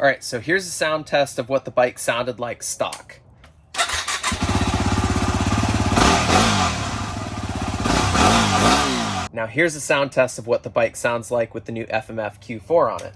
All right, so here's a sound test of what the bike sounded like stock. Now here's a sound test of what the bike sounds like with the new FMF Q4 on it.